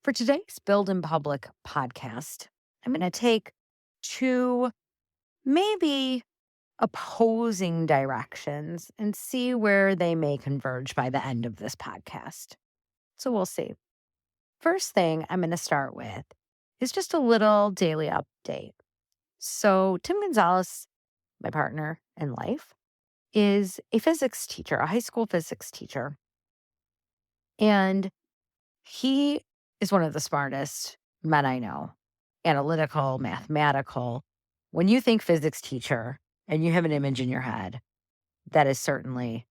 For today's Build in Public podcast, I'm going to take two maybe opposing directions and see where they may converge by the end of this podcast. So we'll see. First thing I'm going to start with is just a little daily update. So, Tim Gonzalez, my partner in life, is a physics teacher, a high school physics teacher. And he is one of the smartest men I know, analytical, mathematical. When you think physics teacher and you have an image in your head, that is certainly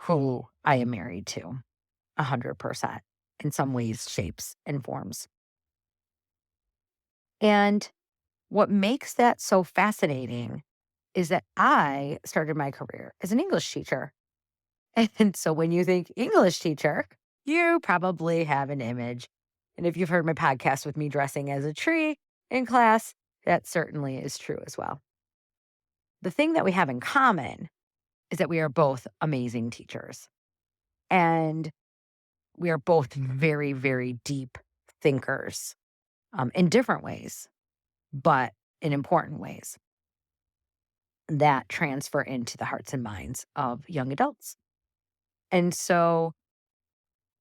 who I am married to, 100%, in some ways, shapes, and forms. And what makes that so fascinating is that I started my career as an English teacher. And so when you think English teacher, you probably have an image. And if you've heard my podcast with me dressing as a tree in class, that certainly is true as well. The thing that we have in common is that we are both amazing teachers. And we are both very, very deep thinkers in different ways, but in important ways that transfer into the hearts and minds of young adults. And so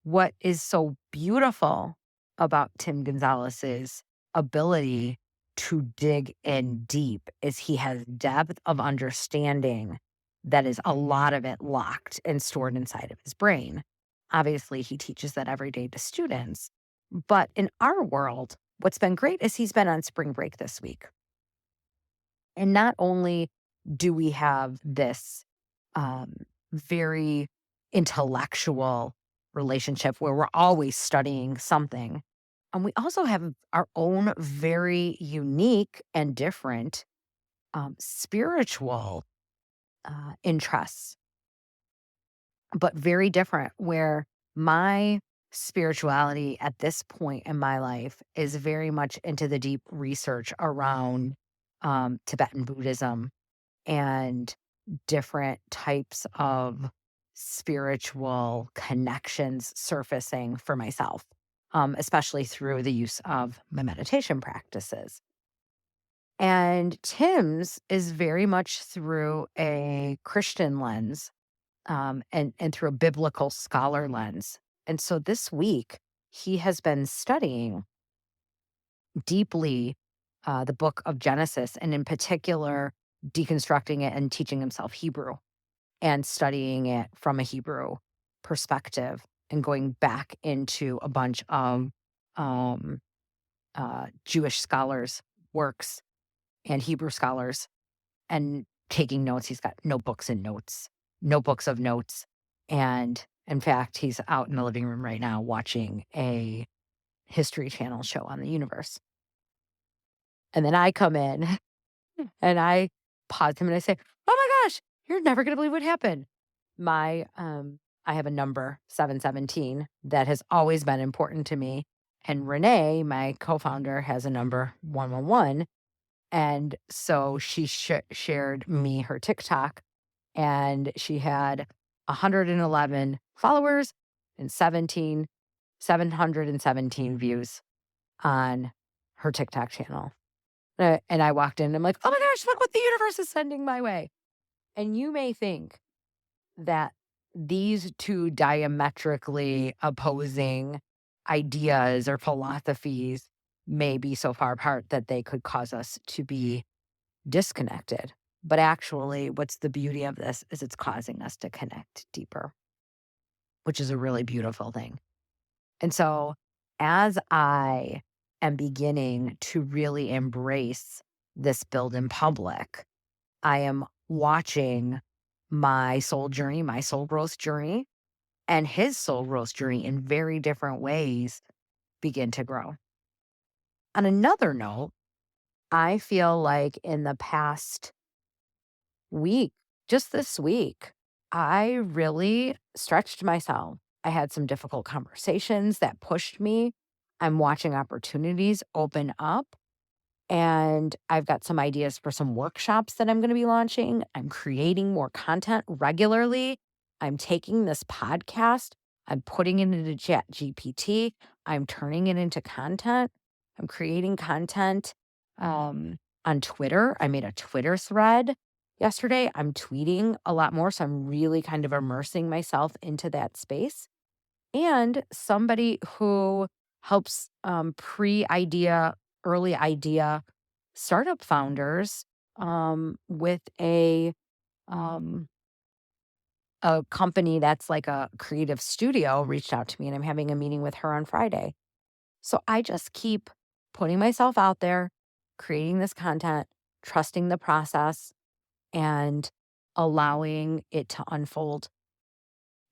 what is so beautiful about Tim Gonzalez's ability to dig in deep is he has depth of understanding that is a lot of it locked and stored inside of his brain. Obviously, he teaches that every day to students. But in our world, what's been great is he's been on spring break this week. And not only do we have this very intellectual relationship where we're always studying something, and we also have our own very unique and different spiritual interests, but very different, where my spirituality at this point in my life is very much into the deep research around Tibetan Buddhism and different types of spiritual connections surfacing for myself, especially through the use of my meditation practices. And Tim's is very much through a Christian lens, and through a biblical scholar lens. And so this week, he has been studying deeply the book of Genesis, and in particular, deconstructing it and teaching himself Hebrew and studying it from a Hebrew perspective and going back into a bunch of um, Jewish scholars' works and Hebrew scholars and taking notes. He's got notebooks of notes. And in fact, he's out in the living room right now watching a History Channel show on the universe. And then I come in and I pause him and I say, "Oh my gosh, you're never going to believe what happened." I have a number 717 that has always been important to me. And Renee, my co-founder, has a number 111. And so she shared me her TikTok, and she had 111 followers and 717 views on her TikTok channel. And I walked in and I'm like, "Oh my gosh, look what the universe is sending my way." And you may think that these two diametrically opposing ideas or philosophies may be so far apart that they could cause us to be disconnected. But actually, what's the beauty of this is it's causing us to connect deeper, which is a really beautiful thing. And so as I am beginning to really embrace this build in public, I am watching my soul journey, my soul growth journey, and his soul growth journey in very different ways begin to grow. On another note, I feel like in the past week, just this week, I really stretched myself. I had some difficult conversations that pushed me. I'm watching opportunities open up. And I've got some ideas for some workshops that I'm going to be launching. I'm creating more content regularly. I'm taking this podcast I'm putting it into Chat GPT. I'm turning it into content. I'm creating content on Twitter. I made a Twitter thread yesterday. I'm tweeting a lot more. So I'm really kind of immersing myself into that space. And somebody who helps early idea startup founders with um, a company that's like a creative studio reached out to me, and I'm having a meeting with her on Friday. So I just keep putting myself out there, creating this content, trusting the process, and allowing it to unfold.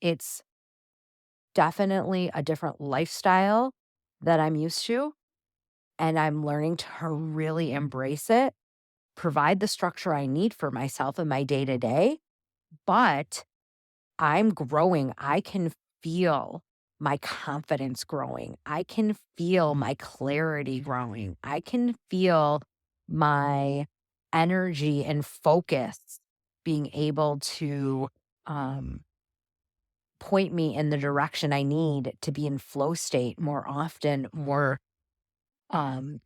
It's definitely a different lifestyle that I'm used to, and I'm learning to really embrace it, provide the structure I need for myself in my day to day. But I'm growing. I can feel my confidence growing. I can feel my clarity growing. I can feel my energy and focus being able to um, point me in the direction I need to be in flow state more often, more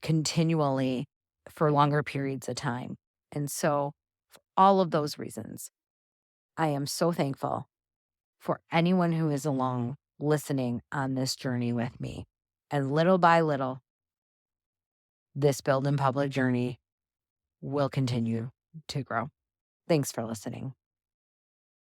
continually for longer periods of time. And so, for all of those reasons, I am so thankful for anyone who is along listening on this journey with me. And little by little, this build in public journey will continue to grow. Thanks for listening.